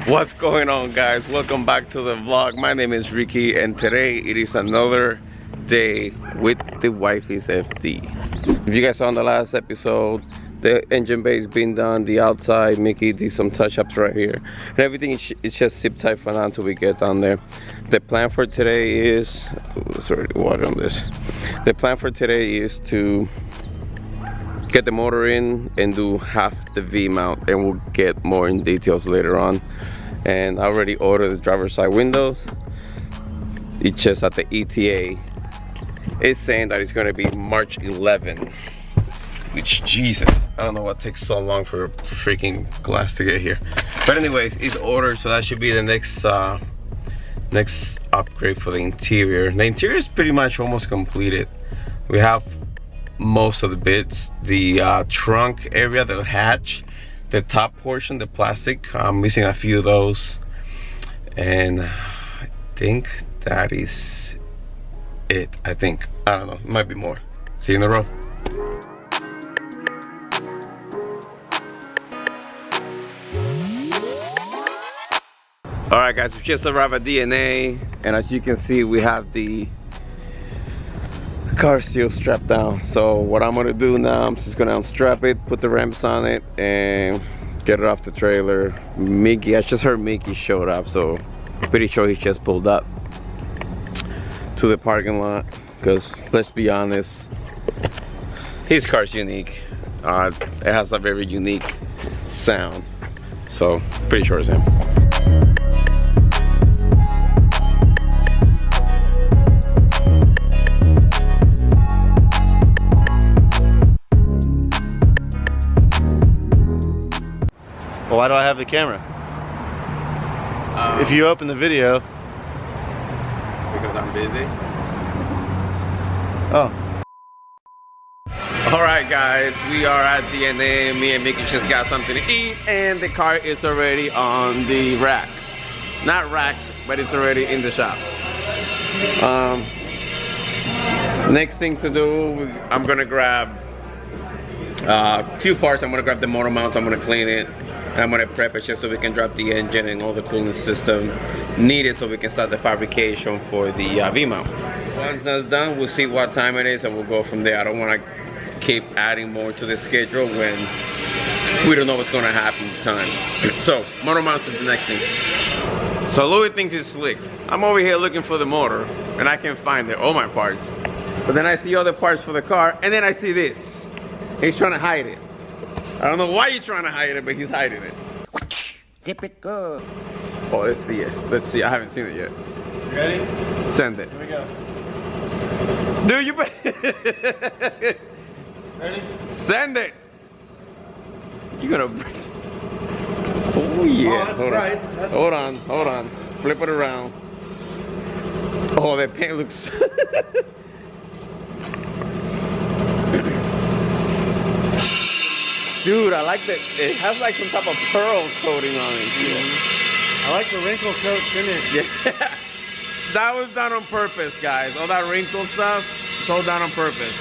What's going on, guys? Welcome back to the vlog. My name is Ricky and today it is another day with the wifey's FD. If you guys saw in the last episode, the engine bay's been done, the outside, Mickey did some touch-ups right here, and everything is just zip tight for now until we get down there. The plan for today is, sorry, water on this. The plan for today is to get the motor in and do half the V mount, and we'll get more in details later on. And I already ordered the driver's side windows. It's just at the ETA it's saying that it's going to be March 11, which, Jesus, I don't know what takes so long for a freaking glass to get here. But anyways, it's ordered, so that should be the next next upgrade for the interior. The interior is pretty much almost completed. We have most of the bits. The trunk area, the hatch, the top portion, the plastic, I'm missing a few of those, and I think that is it. I think, I don't know, it might be more. See you in the road. All right, guys, we just arrived at DNA, and as you can see, we have the car still strapped down. So what I'm gonna do now, I'm just gonna unstrap it, put the ramps on it, and get it off the trailer. Mickey, I just heard Mickey showed up, so pretty sure he just pulled up to the parking lot, because let's be honest, his car's unique. It has a very unique sound, so pretty sure it's him. Why do I have the camera? If you open the video. Because I'm busy. Oh. Alright, guys, we are at DNA. Me and Mickey just got something to eat, and the car is already on the rack. Not racked, but it's already in the shop. Next thing to do, I'm gonna grab a few parts. I'm gonna grab the motor mounts, I'm gonna clean it, and I'm gonna prep it just so we can drop the engine and all the cooling system needed so we can start the fabrication for the V mount. Once that's done, we'll see what time it is and we'll go from there. I don't wanna keep adding more to the schedule when we don't know what's gonna happen at the time. So, motor mounts is the next thing. So Louis thinks it's slick. I'm over here looking for the motor and I can't find it, all my parts. But then I see other parts for the car, and then I see this. He's trying to hide it. I don't know why you're trying to hide it, but he's hiding it. Zip it good. Oh, let's see it. Let's see. I haven't seen it yet. You ready? Send it. Here we go. Dude, you Ready? send it. You're gonna. Oh yeah. Oh, that's right. Hold on. Flip it around. Oh, that paint looks. Dude, I like that. It has like some type of pearl coating on it. I like the wrinkle coat finish. Yeah. That was done on purpose, guys. All that wrinkle stuff, it's all done on purpose.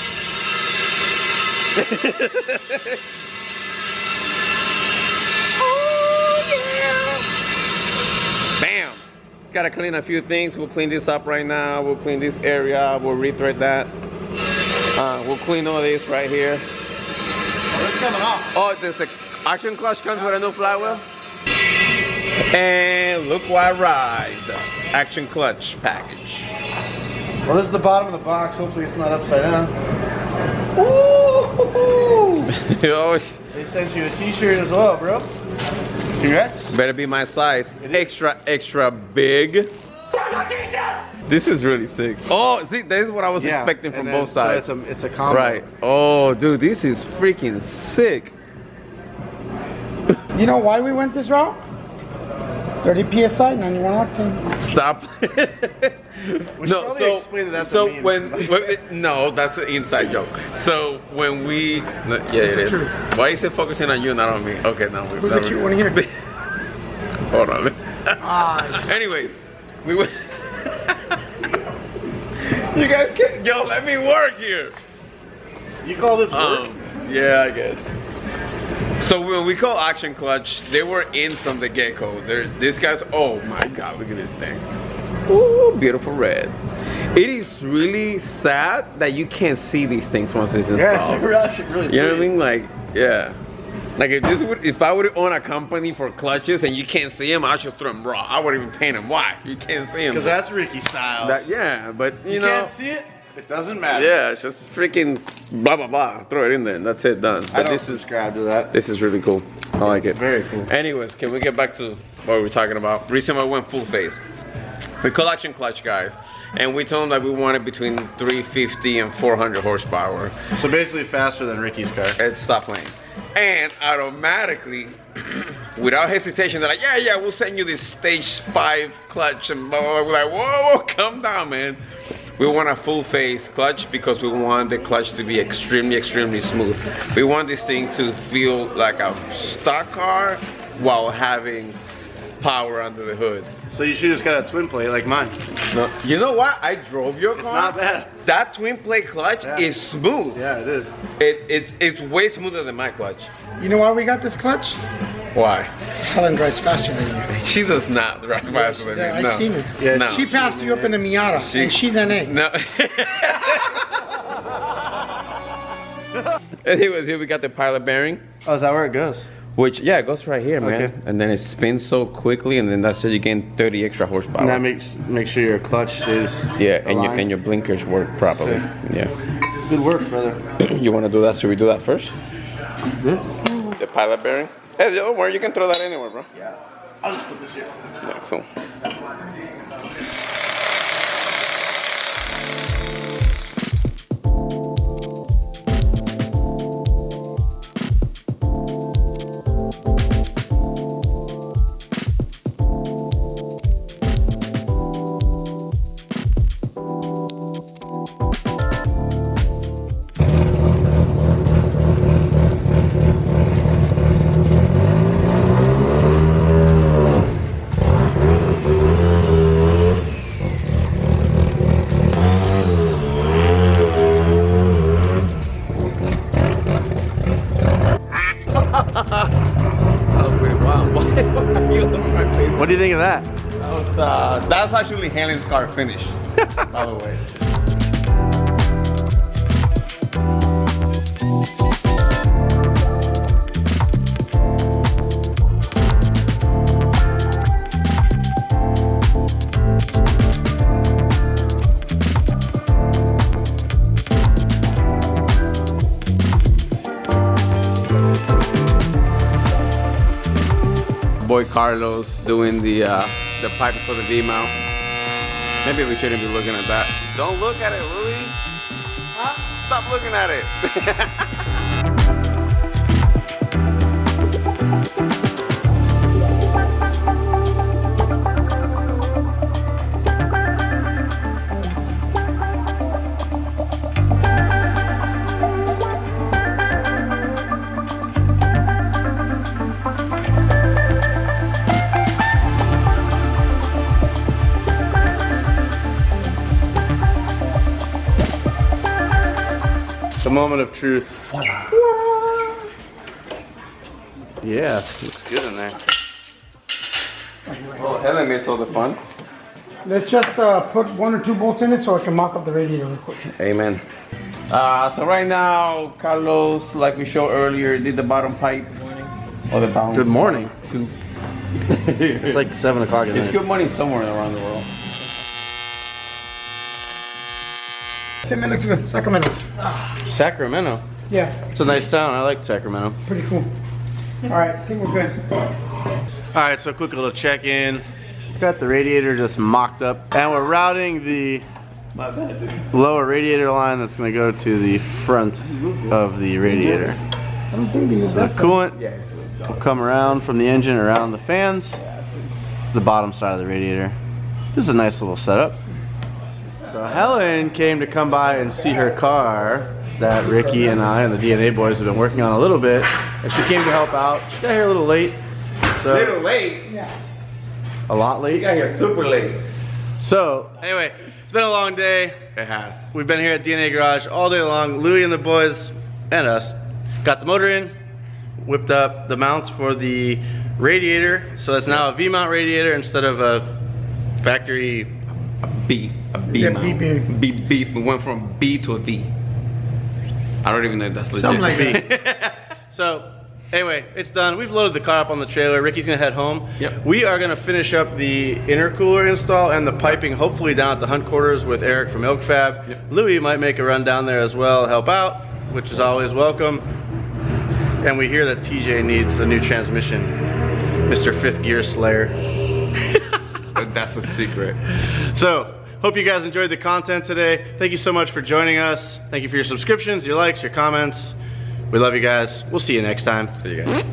Oh, yeah. Bam. Just gotta clean a few things. We'll clean this up right now. We'll clean this area. We'll rethread that. We'll clean all this right here. Oh, it's coming off. Oh, there's the action clutch comes with a new flywheel. And look what arrived. Action clutch package. Well, this is the bottom of the box. Hopefully it's not upside down. Ooh! You always They sent you a t-shirt as well, bro. Congrats. better be my size. Extra big. This is really sick. Oh, see, this is what I was expecting from both sides. So it's a combo. Right. Oh, dude, this is freaking sick. You know why we went this route? 30 psi, 91 octane. Stop. We should probably explain that that's so a meme. when no, that's an inside joke. So when we, yeah, it is. Why is it focusing on you, not on me? Okay, now we. Who's the cute one here? Hold on. Ah. Anyways, we went. You guys can't. Yo, let me work here. You call this work? Yeah, I guess. So when we call Action Clutch, they were in from the get-go. These guys, oh my God, look at this thing. Ooh, beautiful red. It is really sad that you can't see these things once it's installed. Yeah, they're actually really You know what I mean? Like, yeah. Like if I would own a company for clutches and you can't see them, I'd just throw them raw. I wouldn't even paint them. Why? You can't see them. Because that's Ricky style. Yeah, but you know. Can't see it? It doesn't matter. Yeah, it's just freaking blah blah blah. Throw it in there and that's it, done. I don't subscribe to that. This is really cool. I like it. Very cool. Anyways, can we get back to what we were talking about? Reason why we went full face. We call Action Clutch, guys, and we told them that we wanted between 350 and 400 horsepower. So basically faster than Ricky's car. And stop playing. And automatically, without hesitation, they're like, yeah, we'll send you this stage 5 clutch and blah, blah, blah. We're like, whoa, calm down, man. We want a full face clutch because we want the clutch to be extremely, extremely smooth. We want this thing to feel like a stock car while having power under the hood. So you should just got a twin plate like mine. No, you know what? I drove your car. It's not bad. That twin plate clutch is smooth. Yeah, it is. It's way smoother than my clutch. You know why we got this clutch? Why? Helen drives faster than you. She does not drive faster than Yeah, me. I've seen it. Yeah, no. She passed you up in a Miata, and she's an A. No. Anyways, here we got the pilot bearing. Oh, is that where it goes? Which, yeah, it goes right here, man. Okay. And then it spins so quickly, and then that's it. You gain 30 extra horsepower. And that make sure your clutch is and your blinkers work properly. Sick. Yeah. Good work, brother. You want to do that? Should we do that first? Yeah. The pilot bearing. Hey, don't worry. You can throw that anywhere, bro. Yeah. I'll just put this here. Yeah, cool. What do you think of that? That's actually Helen's car finish, by the way. Boy Carlos doing the pipe for the V-mount. Maybe we shouldn't be looking at that. Don't look at it, Louis. Huh? Stop looking at it. The moment of truth. Yeah, looks good in there. Well, Helen missed all the fun. Let's just put 1 or 2 bolts in it so I can mock up the radiator real quick. Amen. So right now, Carlos, like we showed earlier, did the bottom pipe. Or the bottom. Good morning. Two. It's like 7 o'clock at It's night. good money somewhere around the world. 10 minutes ago, Sacramento. Sacramento. Yeah, It's a nice town. I like Sacramento. pretty cool. All right, I think we're good. All right, so quick little check-in. Got the radiator just mocked up, and we're routing the lower radiator line that's going to go to the front of the radiator. I don't think we use So the that. coolant will come around from the engine around the fans to the bottom side of the radiator. This is a nice little setup. So Helen came to come by and see her car that Ricky and I and the DNA boys have been working on a little bit, and she came to help out. She got here a little late. So Little late. Yeah. a lot late. You got here super late. So anyway, it's been a long day. It has. We've been here at DNA Garage all day long. Louie and the boys and us got the motor in. whipped up the mounts for the radiator. So it's now a V-mount radiator instead of a factory B Yeah, mount. B. We went from B to a V. I don't even know if that's legit. Something like that. So anyway, it's done. We've loaded the car up on the trailer. Ricky's gonna head home. Yep. We are gonna finish up the intercooler install and the piping, hopefully down at the Hunt quarters with Eric from Milk Fab. Yep. Louis might make a run down there as well, help out, which is always welcome. And we hear that TJ needs a new transmission. Mr. Fifth Gear Slayer. That's a secret. So, hope you guys enjoyed the content today. Thank you so much for joining us. Thank you for your subscriptions, your likes, your comments. We love you guys. We'll see you next time. See you guys.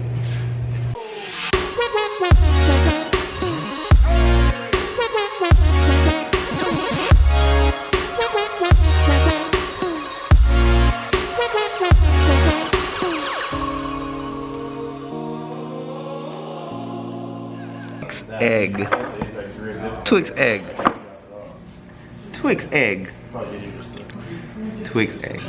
Egg. Twix egg. Twix egg. Twix egg.